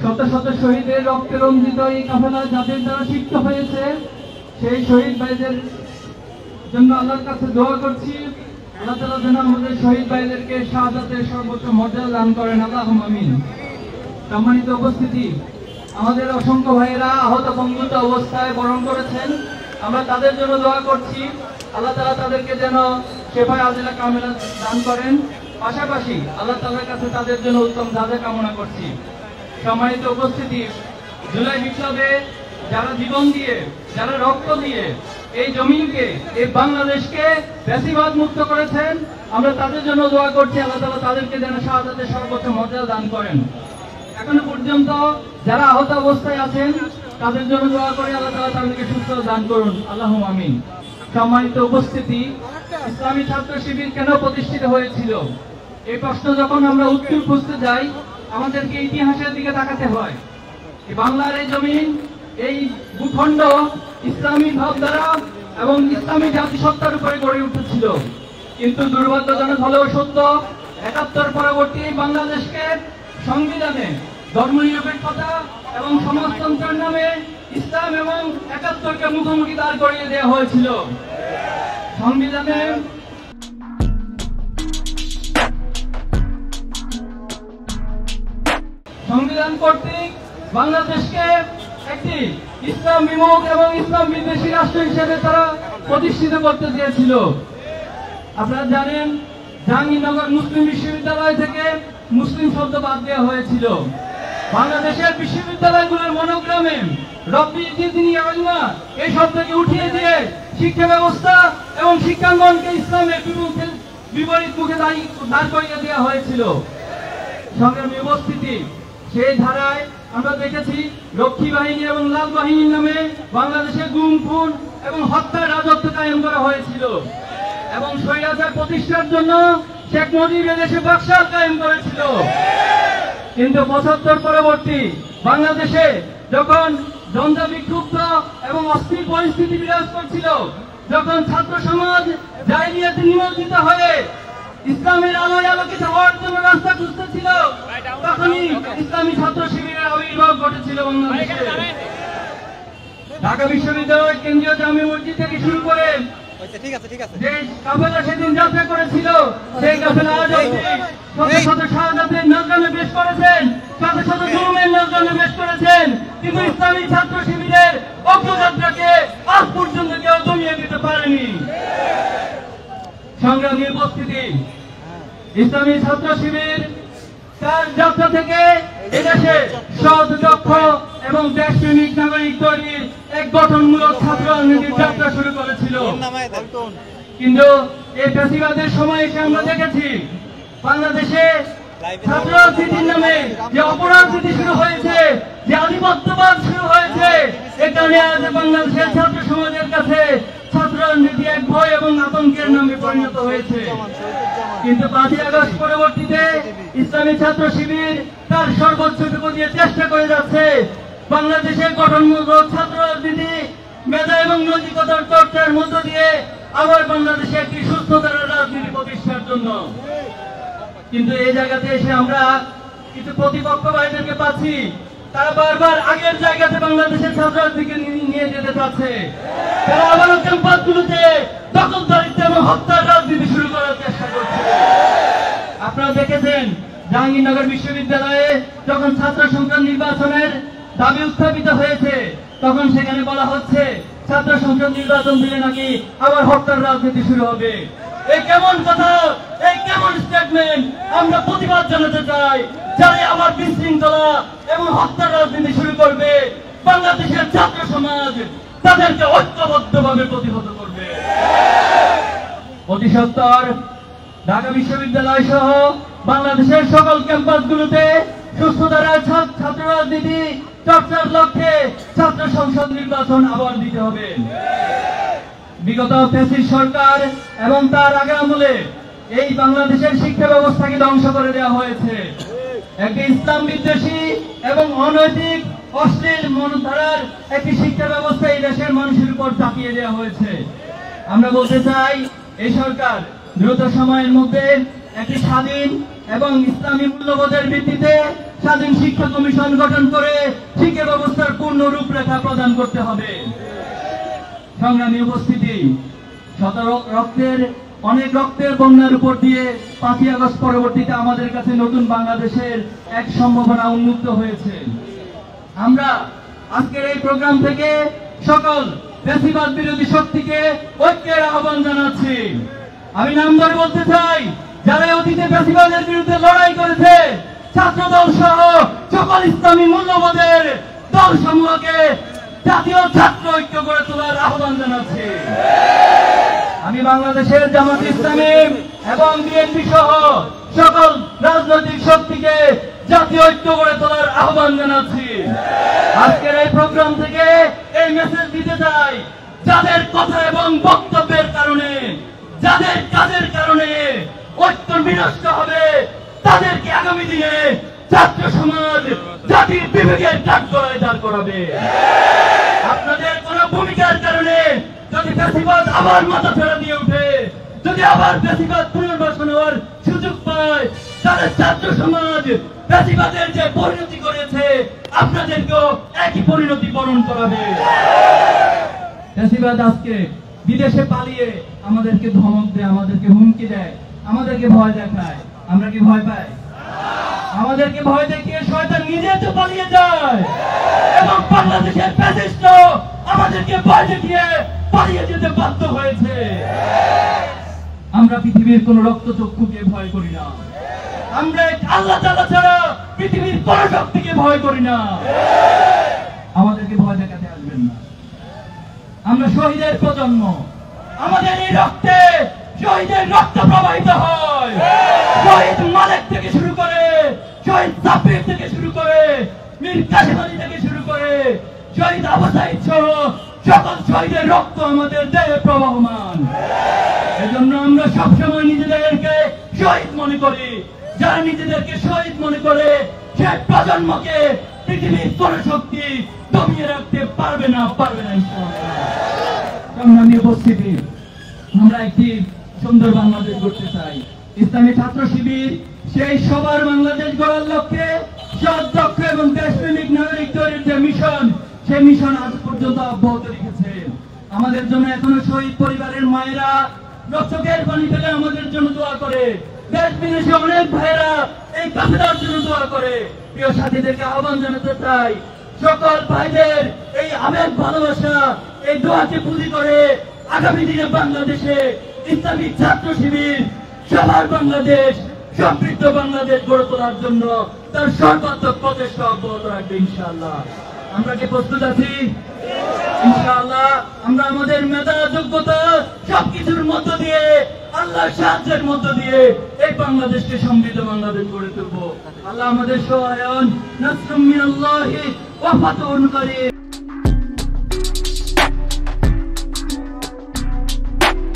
শত শত শহীদের রক্তে রঞ্জিত এই কাফেলা যাদের দ্বারা সিক্ত হয়েছে, সেই শহীদ ভাইদের জন্য আল্লাহর কাছে দোয়া করছি, আল্লাহ তাআলা যেন আমাদের শহীদ ভাইদেরকে শাহাদাতের সর্বোচ্চ মর্যাদা দান করেন, আল্লাহুম্মা আমিন। সম্মানিত উপস্থিতি, আমাদের অসংখ্য ভাইয়েরা আহত পঙ্গুত্ব অবস্থায় বরণ করেছেন, আমরা তাদের জন্য দোয়া করছি, আল্লাহ তাআলা তাদেরকে যেন শেফায়ে আজিলা কামিলা দান করেন। পাশাপাশি আল্লাহ তাআলার কাছে তাদের জন্য উত্তম সাজা কামনা করছি। সম্মানিত উপস্থিতি, জুলাই বিপ্লবে যারা জীবন দিয়ে, যারা রক্ত দিয়ে এই জমিনকে, এই বাংলাদেশকে ফ্যাসিবাদ মুক্ত করেছেন, আমরা তাদের জন্য দোয়া করছি, আল্লাহ তাআলা তাদেরকে যেন শাহাদাতের সর্বোচ্চ মর্যাদা দান করেন। এখনো পর্যন্ত যারা আহত অবস্থায় আছেন তাদের জন্য দোয়া করে আল্লাহ তাআলা তাদেরকে সুস্থতা দান করুন, আল্লাহুম্মা আমিন। সম্মানিত উপস্থিতি, ইসলামী ছাত্র শিবির কেন প্রতিষ্ঠিত হয়েছিল, এই প্রশ্ন যখন আমরা উত্তর খুঁজতে যাই, আমাদেরকে ইতিহাসের দিকে তাকাতে হয়। বাংলার এই জমিন, এই ভূখণ্ড ইসলামী ভাবধারা এবং ইসলামী জাতিসত্তার উপরে গড়ে উঠেছিল। কিন্তু দুর্ভাগ্যজনক হলেও সত্য, ৭১ পরবর্তী বাংলাদেশকে সংবিধানে ধর্মনিরপেক্ষতা এবং সমাজতন্ত্রের নামে ইসলাম এবং ৭১কে মুখোমুখি দাঁড় করিয়ে দেওয়া হয়েছিল। সংবিধান কর্তৃক বাংলাদেশকে একটি ইসলাম বিমুখ এবং ইসলাম বিদ্বেষী রাষ্ট্র হিসেবে তারা প্রতিষ্ঠিত করতে চেয়েছিল। আপনারা জানেন, জাহাঙ্গীরনগর মুসলিম বিশ্ববিদ্যালয় থেকে মুসলিম শব্দ বাদ দেওয়া হয়েছিল। বাংলাদেশের বিশ্ববিদ্যালয়গুলোর মনোগ্রামে রব্বি জিদনি ইলমা এই শব্দকে উঠিয়ে দিয়ে শিক্ষা ব্যবস্থা এবং শিক্ষাঙ্গনকে ইসলামের বিপরীত মুখে দাঁড় করিয়ে দেওয়া হয়েছিল। সংগ্রামী উপস্থিতি, সেই ধারায় আমরা দেখেছি রক্ষী বাহিনী এবং লাল বাহিনীর নামে বাংলাদেশে গুম, খুন এবং হত্যার রাজত্ব কায়েম করা হয়েছিল এবং স্বৈরাচার প্রতিষ্ঠার জন্য শেখ মুজিব এদেশে বাকশাল কায়েম করেছিল। কিন্তু ৭৫ পরবর্তী বাংলাদেশে যখন দ্বন্দ্ব বিক্ষুব্ধ এবং অস্থির পরিস্থিতি বিরাজ করছিল, যখন ছাত্র সমাজ জাহিলিয়াতে নিমজ্জিত হয়ে ইসলামের আলোয় আলোকিত হওয়ার জন্য রাস্তা খুঁজতেছিল, তখনই ইসলামী ছাত্র শিবিরের আবির্ভাব ঘটেছিল বাংলাদেশে। ঢাকা বিশ্ববিদ্যালয় কেন্দ্রীয় জামে মসজিদ থেকে শুরু করে যে কাফেলা সেদিন যাত্রা করেছিল, সেই কাফেলা আজ শত শত শাহাদাতের নজরানা পেশ করেছেন, শত শত জুলুমের নজরানা পেশ করেছেন, কিন্তু ইসলামী ছাত্র শিবিরের অগ্রযাত্রাকে আজ পর্যন্ত কেউ দমিয়ে দিতে পারেনি। সংগ্রামী উপস্থিতি, ইসলামী ছাত্র শিবির তার যাত্রা থেকে এদেশে সৎ, দক্ষ এবং দেশপ্রেমিক নাগরিক তৈরির এক গঠনমূলক ছাত্র রাজনীতির যাত্রা শুরু করেছিল। কিন্তু এই ফ্যাসিবাদের সময় এসে আমরা দেখেছি বাংলাদেশে ছাত্র রাজনীতির নামে যে অপরাজনীতি শুরু হয়েছে, যে আধিপত্যবাদ শুরু হয়েছে, এ কারণে আজ বাংলাদেশের ছাত্র সমাজের কাছে ছাত্র রাজনীতি এক ভয় এবং আতঙ্কের নামে পরিণত হয়েছে। কিন্তু ৫ই আগস্ট পরবর্তীতে ইসলামী ছাত্র শিবির তার সর্বোচ্চটুকু দিয়ে চেষ্টা করে যাচ্ছে বাংলাদেশের গঠনমূলক ছাত্র রাজনীতি, মেধা এবং নৈতিকতার চর্চার মধ্য দিয়ে আবার বাংলাদেশে একটি সুস্থতার রাজনীতি প্রতিষ্ঠার জন্য। কিন্তু এই জায়গাতে এসে আমরা কিছু প্রতিপক্ষ ভাইদেরকে পাচ্ছি, তারা বারবার আগের জায়গাতে বাংলাদেশের ছাত্র রাজনীতিকে নিয়ে যেতে চাচ্ছে। তারা আবারও ক্যাম্পাসগুলোতে দখলদারিত্ব এবং হত্যার রাজনীতি শুরু করার চেষ্টা করছে। আপনারা দেখেছেন জাহাঙ্গীরনগর বিশ্ববিদ্যালয়ে যখন ছাত্র সংসদ নির্বাচনের দাবি উত্থাপিত হয়েছে, তখন সেখানে বলা হচ্ছে ছাত্র সংসদ নির্বাচন দিলে নাকি আবার হত্যার রাজনীতি শুরু হবে। এই কেমন কথা, এই কেমন স্টেটমেন্ট! আমরা প্রতিবাদ জানাতে চাই, যারা আবার বিশৃঙ্খলা এবং হত্যার রাজনীতি শুরু করবে, বাংলাদেশের ছাত্র সমাজ তাদেরকে ঐক্যবদ্ধভাবে প্রতিহত করবে। অতি সত্বর ঢাকা বিশ্ববিদ্যালয় সহ বাংলাদেশের সকল ক্যাম্পাসগুলোতে সুস্থ ধারায় ছাত্র রাজনীতি চর্চার লক্ষ্যে ছাত্র সংসদ নির্বাচন আবার দিতে হবে। বিগত ফ্যাসিস্ট সরকার এবং তার আগে আমলে এই বাংলাদেশের শিক্ষা ব্যবস্থাকে ধ্বংস করে দেওয়া হয়েছে। একটি ইসলাম বিদ্বেষী এবং অনৈতিক অশ্লীল মনধারার একটি শিক্ষা ব্যবস্থা এই দেশের মানুষের উপর চাপিয়ে দেওয়া হয়েছে। আমরা বলতে চাই, এই সরকার দ্রুত সময়ের মধ্যে একটি স্বাধীন এবং ইসলামী মূল্যবোধের ভিত্তিতে স্বাধীন শিক্ষা কমিশন গঠন করে শিক্ষা ব্যবস্থার পূর্ণ রূপরেখা প্রদান করতে হবে। সংগ্রামী উপস্থিতি, অনেক রক্তের বন্যার উপর দিয়ে 5ই আগস্ট পরবর্তীতে আমাদের কাছে নতুন বাংলাদেশের এক সম্ভাবনা উন্মুক্ত হয়েছে। আমরা আজকের এই প্রোগ্রাম থেকে সকল ফ্যাসিবাদ বিরোধী শক্তিকে ঐক্যের আহ্বান জানাচ্ছি। আমি নাম ধরে বলতে চাই, যারা অতীতে ফ্যাসিবাদের বিরুদ্ধে লড়াই করেছে, ছাত্র দল সহ সকল ইসলামী মূল্যবোধের দল সমূহকে জাতীয় ছাত্র ঐক্য গড়ে তোলার আহ্বান জানাচ্ছি। আমি বাংলাদেশের জামাত ইসলামী এবং বিএনপি সহ সকল রাজনৈতিক শক্তিকে জাতীয় ঐক্য গড়ে তোলার আহ্বান জানাচ্ছি। আজকের এই প্রোগ্রাম থেকে এই মেসেজ দিতে চাই, যাদের কথা এবং বক্তব্যের কারণে, যাদের কাজের কারণে ঐক্য বিনষ্ট হবে, তাদেরকে আগামী দিনে ছাত্র সমাজ জাতির বিবেকের কাঠগড়ায় দাঁড় করাবে। আপনাদের কোন ভূমিকার কারণে যদি ফ্যাসিবাদ আবার মাথা ফেরা দিয়ে উঠে, যদি আবার ফ্যাসিবাদ পুনর্বাসন হওয়ার সুযোগ পায়, তাহলে ছাত্র সমাজ ফ্যাসিবাদের যে পরিণতি করেছে আপনাদেরকেও একই পরিণতি বরণ করাবে। ফ্যাসিবাদ আজকে বিদেশে পালিয়ে আমাদেরকে ধমক দেয়, আমাদেরকে হুমকি দেয়, আমাদেরকে ভয় দেখায়। আমরা কি ভয় পাই? আমাদেরকে ভয় দেখিয়ে শয়তান নিজে তো পালিয়ে যায়, এবং বাংলাদেশের ফ্যাসিস্ট আমাদেরকে ভয় দেখিয়ে পালিয়ে যেতে বাধ্য হয়েছে। আমরা পৃথিবীর কোন রক্তচক্ষুকে ভয় করি না, আমরা আল্লাহ তাআলা ছাড়া পৃথিবীর কোন শক্তিকে ভয় করি না। আমাদেরকে ভয় দেখাতে আসবেন না। আমরা শহীদের প্রজন্ম, আমাদের এই রক্তে শহীদের রক্ত প্রবাহিত হয়। শহীদ মালেক থেকে শুরু করে, শহীদ সাব্বির থেকে শুরু করে, মীর কাসেম আলী থেকে শুরু করে, শহীদ আবু সাঈদ সহ সকল শহীদের রক্ত আমাদের দেহে প্রবাহমান। এজন্য আমরা সবসময় নিজেদেরকে শহীদ মনে করি। যারা নিজেদেরকে শহীদ মনে করে, সে প্রজন্মকে পৃথিবীর কোন শক্তি দমিয়ে রাখতে পারবে না, পারবে না। সংগ্রামী উপস্থিতি, আমরা একটি সুন্দর বাংলাদেশ গড়তে চাই। ইসলামী ছাত্র শিবির সেই সবার বাংলাদেশ গড়ার লক্ষ্যে সৎ, দক্ষ এবং দেশপ্রেমিক নাগরিক তৈরির যে মিশন, সেই মিশন আজ পর্যন্ত অব্যাহত রেখেছে। আমাদের জন্য এখনো শহীদ পরিবারের মায়েরা চোখের পানি ফেলে আমাদের জন্য দোয়া করে। দেশ বিদেশে অনেক ভাইয়েরা এই কাফেলার জন্য দোয়া করে। প্রিয় সাথীদেরকে আহ্বান জানাতে চাই, সকল ভাইদের এই আবেগ ভালোবাসা, এই দোয়াকে পুঁজি করে আগামী দিনে বাংলাদেশে ইসলামী ছাত্র শিবির সবার বাংলাদেশ, সমৃদ্ধ বাংলাদেশ গড়ে তোলার জন্য তার সর্বাত্মক প্রচেষ্টা অব্যাহত রাখবে ইনশাআল্লাহ। আমরা কি প্রস্তুত আছি? ইনশাআল্লাহ আমরা আমাদের মেধা, যোগ্যতা সবকিছুর মধ্য দিয়ে, আল্লাহর সাহায্যের মধ্য দিয়ে এই বাংলাদেশকে সমৃদ্ধ বাংলাদেশ গড়ে তুলব। আল্লাহ আমাদের সহায়ন। নাসরুম মিনাল্লাহি ওয়া ফাতহুন করিম।